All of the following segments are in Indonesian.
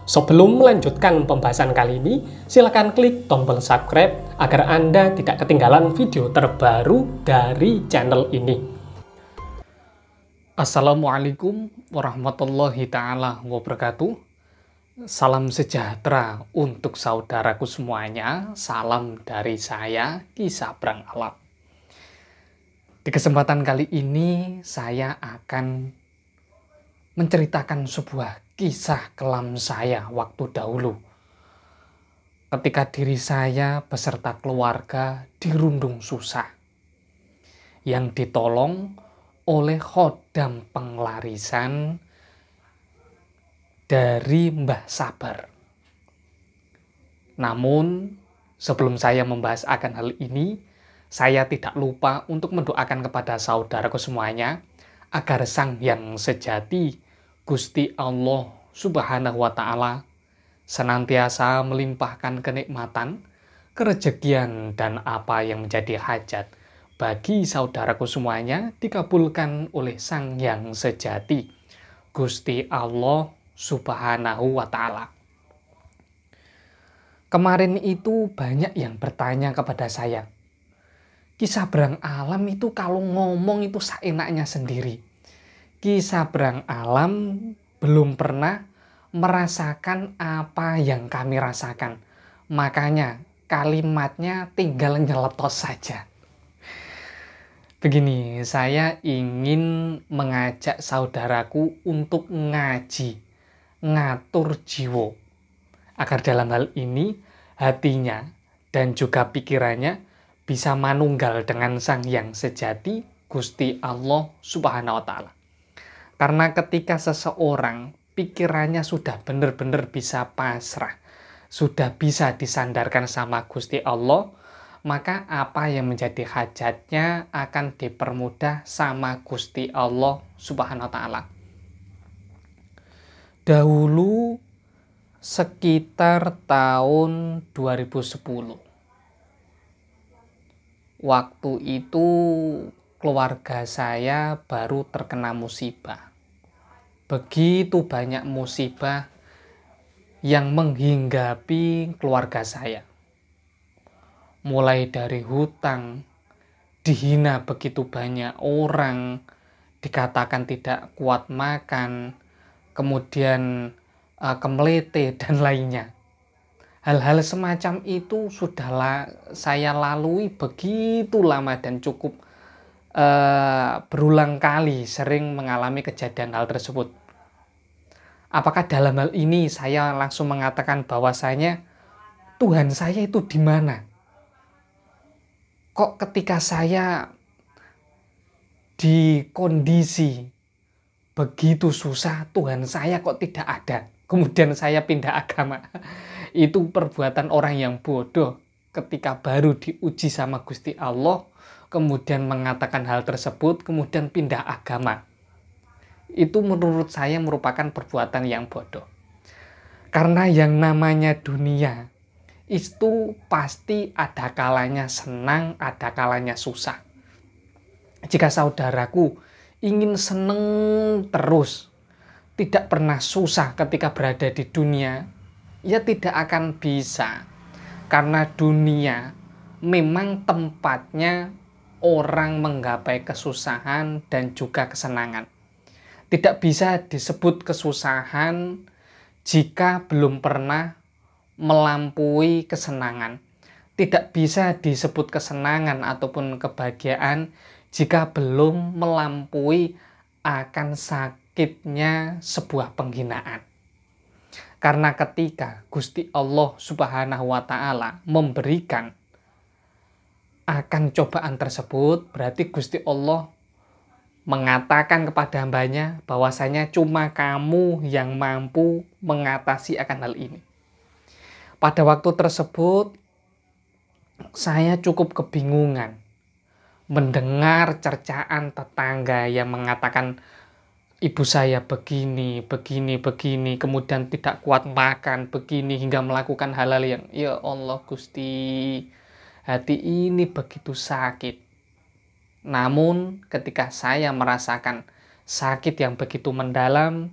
Sebelum melanjutkan pembahasan kali ini, silakan klik tombol subscribe agar Anda tidak ketinggalan video terbaru dari channel ini. Assalamualaikum warahmatullahi ta'ala wabarakatuh. Salam sejahtera untuk saudaraku semuanya. Salam dari saya, Ki Sabrang Alam. Di kesempatan kali ini, saya akan menceritakan sebuah kisah kelam saya waktu dahulu. Ketika diri saya beserta keluarga dirundung susah. Yang ditolong oleh khodam penglarisan dari Mbah Sabar. Namun, sebelum saya membahas akan hal ini, saya tidak lupa untuk mendoakan kepada saudaraku semuanya agar Sang Hyang Sejati, Gusti Allah Subhanahu wa Ta'ala, senantiasa melimpahkan kenikmatan, kerejekian, dan apa yang menjadi hajat bagi saudaraku semuanya dikabulkan oleh Sang Hyang Sejati, Gusti Allah Subhanahu wa Ta'ala. Kemarin itu banyak yang bertanya kepada saya, Ki Sabrang Alam itu kalau ngomong itu seenaknya sendiri. Ki Sabrang Alam belum pernah merasakan apa yang kami rasakan. Makanya kalimatnya tinggal nyeletos saja. Begini, saya ingin mengajak saudaraku untuk ngaji, ngatur jiwa. Agar dalam hal ini hatinya dan juga pikirannya bisa manunggal dengan Sang Hyang Sejati, Gusti Allah Subhanahu wa Ta'ala. Karena ketika seseorang pikirannya sudah benar-benar bisa pasrah, sudah bisa disandarkan sama Gusti Allah, maka apa yang menjadi hajatnya akan dipermudah sama Gusti Allah Subhanahu wa Ta'ala. Dahulu sekitar tahun 2010. Waktu itu keluarga saya baru terkena musibah. Begitu banyak musibah yang menghinggapi keluarga saya. Mulai dari hutang, dihina begitu banyak orang, dikatakan tidak kuat makan, kemudian kemelete dan lainnya. Hal-hal semacam itu sudah saya lalui begitu lama dan cukup berulang kali sering mengalami kejadian hal tersebut. Apakah dalam hal ini saya langsung mengatakan bahwasanya Tuhan saya itu di mana? Kok ketika saya di kondisi begitu susah, Tuhan saya kok tidak ada? Kemudian saya pindah agama. Itu perbuatan orang yang bodoh ketika baru diuji sama Gusti Allah, kemudian mengatakan hal tersebut, kemudian pindah agama. Itu menurut saya merupakan perbuatan yang bodoh. Karena yang namanya dunia itu pasti ada kalanya senang, ada kalanya susah. Jika saudaraku ingin senang terus, tidak pernah susah ketika berada di dunia, ya tidak akan bisa. Karena dunia memang tempatnya orang menggapai kesusahan dan juga kesenangan. Tidak bisa disebut kesusahan jika belum pernah melampaui kesenangan. Tidak bisa disebut kesenangan ataupun kebahagiaan jika belum melampaui akan sakitnya sebuah penghinaan. Karena ketika Gusti Allah Subhanahu wa Ta'ala memberikan akan cobaan tersebut, berarti Gusti Allah mengatakan kepada hambanya bahwasanya cuma kamu yang mampu mengatasi akan hal ini. Pada waktu tersebut saya cukup kebingungan mendengar cercaan tetangga yang mengatakan ibu saya begini, kemudian tidak kuat makan, begini, hingga melakukan hal-hal yang, ya Allah Gusti, hati ini begitu sakit. Namun ketika saya merasakan sakit yang begitu mendalam,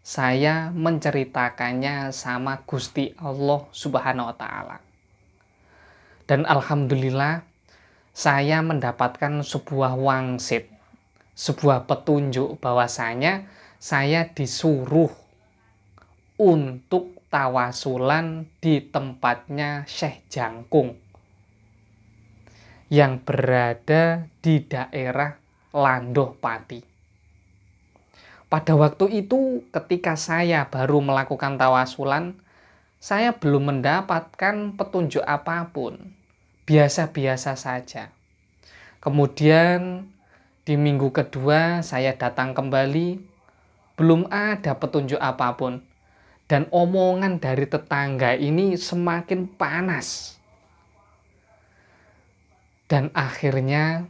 saya menceritakannya sama Gusti Allah Subhanahu wa Ta'ala. Dan alhamdulillah saya mendapatkan sebuah wangsit, sebuah petunjuk bahwasanya saya disuruh untuk tawasulan di tempatnya Syekh Jangkung yang berada di daerah Landoh Pati. Pada waktu itu ketika saya baru melakukan tawasulan, saya belum mendapatkan petunjuk apapun. Biasa-biasa saja. Kemudian di minggu kedua saya datang kembali, belum ada petunjuk apapun. Dan omongan dari tetangga ini semakin panas. Dan akhirnya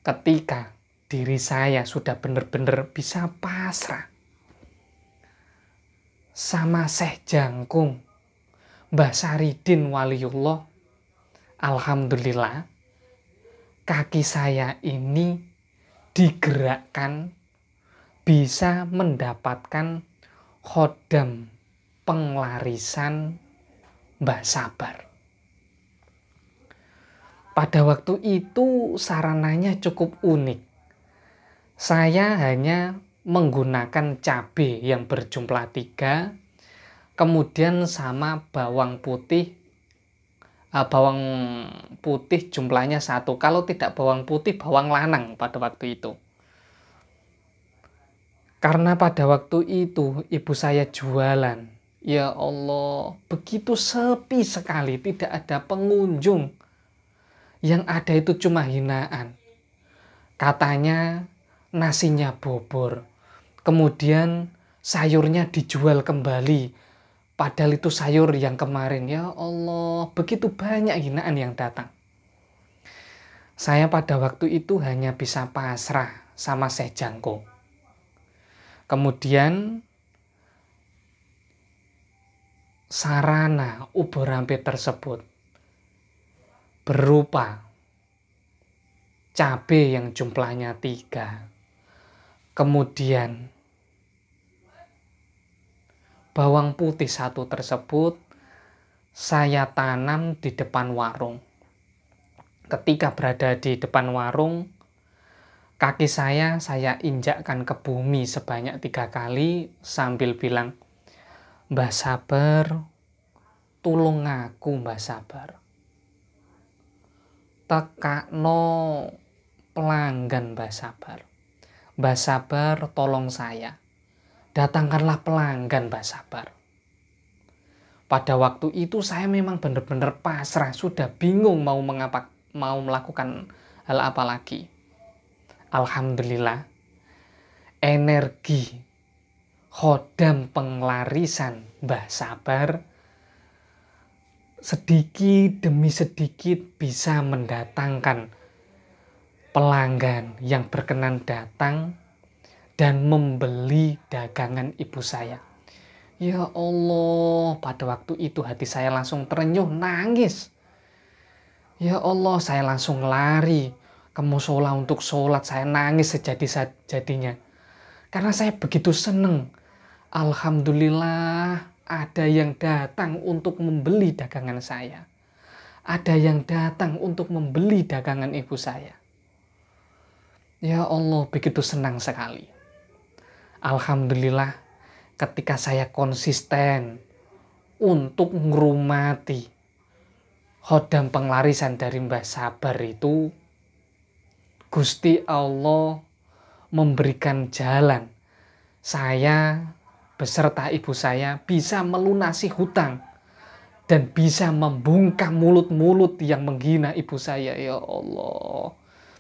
ketika diri saya sudah benar-benar bisa pasrah sama Syekh Jangkung, Mbah Saridin Waliullah, alhamdulillah kaki saya ini digerakkan bisa mendapatkan khodam penglarisan Mbah Sabar. Pada waktu itu sarananya cukup unik. Saya hanya menggunakan cabai yang berjumlah 3, kemudian sama bawang putih jumlahnya 1. Kalau tidak bawang putih, bawang lanang pada waktu itu. Karena pada waktu itu ibu saya jualan. Ya Allah, begitu sepi sekali, tidak ada pengunjung. Yang ada itu cuma hinaan. Katanya nasinya bobor. Kemudian sayurnya dijual kembali. Padahal itu sayur yang kemarin. Ya Allah, begitu banyak hinaan yang datang. Saya pada waktu itu hanya bisa pasrah sama Syekh Jangkung. Kemudian sarana ubur rampe tersebut berupa cabai yang jumlahnya 3. Kemudian bawang putih 1 tersebut saya tanam di depan warung. Ketika berada di depan warung, kaki saya injakkan ke bumi sebanyak 3 kali sambil bilang, "Mbah Sabar, tulung aku Mbah Sabar. Tekakno pelanggan Mbah Sabar. Mbah Sabar tolong saya. Datangkanlah pelanggan Mbah Sabar." Pada waktu itu saya memang benar-benar pasrah, sudah bingung mau melakukan hal apa lagi. Alhamdulillah, energi khodam penglarisan Mbah Sabar sedikit demi sedikit bisa mendatangkan pelanggan yang berkenan datang dan membeli dagangan ibu saya. Ya Allah, pada waktu itu hati saya langsung terenyuh, nangis. Ya Allah, saya langsung lari ke musola untuk sholat. Saya nangis sejadi-jadinya. Karena saya begitu senang. Alhamdulillah ada yang datang untuk membeli dagangan saya. Ada yang datang untuk membeli dagangan ibu saya. Ya Allah, begitu senang sekali. Alhamdulillah ketika saya konsisten untuk ngurmati khodam penglarisan dari Mbah Sabar itu, Gusti Allah memberikan jalan. Saya beserta ibu saya bisa melunasi hutang dan bisa membungkam mulut-mulut yang menghina ibu saya. Ya Allah,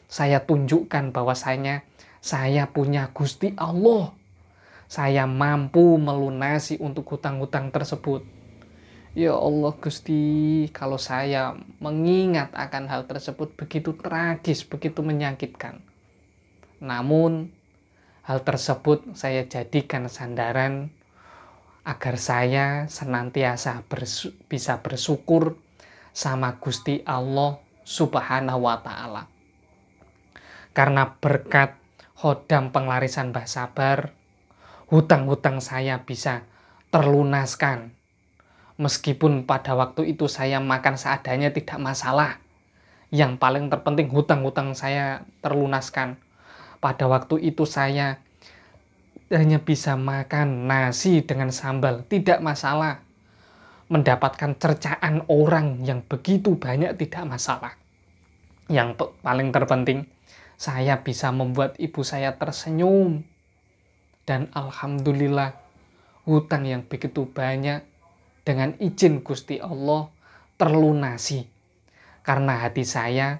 saya tunjukkan bahwasanya saya punya Gusti Allah. Saya mampu melunasi untuk hutang-hutang tersebut. Ya Allah Gusti, kalau saya mengingat akan hal tersebut begitu tragis, begitu menyakitkan. Namun hal tersebut saya jadikan sandaran agar saya senantiasa bisa bersyukur sama Gusti Allah Subhanahu wa Ta'ala. Karena berkat khodam penglarisan Mbah Sabar, hutang-hutang saya bisa terlunaskan. Meskipun pada waktu itu saya makan seadanya tidak masalah. Yang paling terpenting hutang-hutang saya terlunaskan. Pada waktu itu saya hanya bisa makan nasi dengan sambal, tidak masalah. Mendapatkan cercaan orang yang begitu banyak tidak masalah. Yang paling terpenting, saya bisa membuat ibu saya tersenyum. Dan alhamdulillah, hutang yang begitu banyak dengan izin Gusti Allah terlunasi. Karena hati saya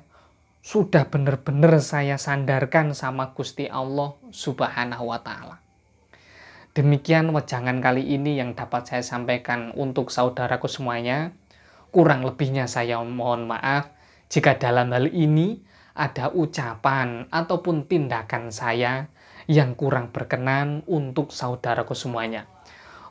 sudah benar-benar saya sandarkan sama Gusti Allah Subhanahu wa Ta'ala. Demikian wejangan kali ini yang dapat saya sampaikan untuk saudaraku semuanya. Kurang lebihnya saya mohon maaf jika dalam hal ini ada ucapan ataupun tindakan saya yang kurang berkenan untuk saudaraku semuanya.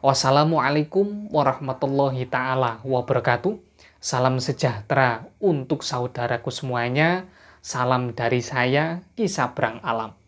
Wassalamualaikum warahmatullahi ta'ala wabarakatuh. Salam sejahtera untuk saudaraku semuanya. Salam dari saya, Ki Sabrang Alam.